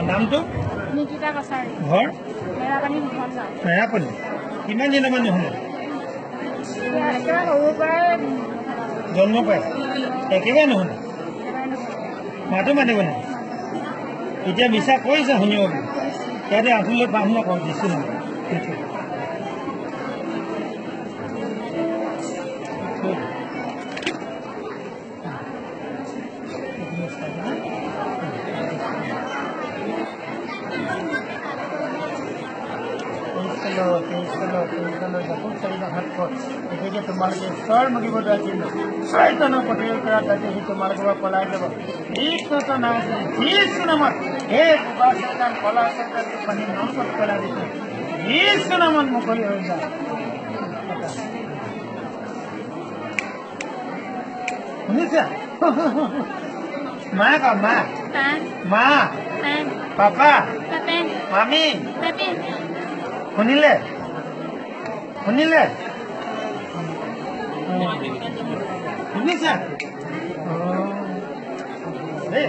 নামটো নিকিতা কছাৰী ঘৰ মেৰাপানী মুখনগাঁও মেৰাপানী কিমান দিনৰ মানে হ'ল একেবাৰে সৰুৰ পৰাই জন্ম পায় একেবাৰে নহ'ল একেবাৰে নহয় মাতো মাতিব নাই এতিয়া বিশ্বাস কৰিছে শুনিব বুলি ইয়াতে আঁচললৈ পাম নকওঁ দিছোঁ নহয় গতিকে তোমালোকে ঈশ্বৰ মগিব দাখিলে ছয়জনৰ প্ৰতিৰোধ কৰা দায়িত্ব সি তোমালোকৰ পৰা পলাই যাব কৃষ্ণত নাই যীশু নামত সেই বুবা চেতান কলা চেতানটো পানী নংকত পেলাই দিছে যীশু নামত মুকলি হৈ যায় শুনিছা মা কা মা মা পাপা মামী শুনিলে শুনিলে শুনিছা দেই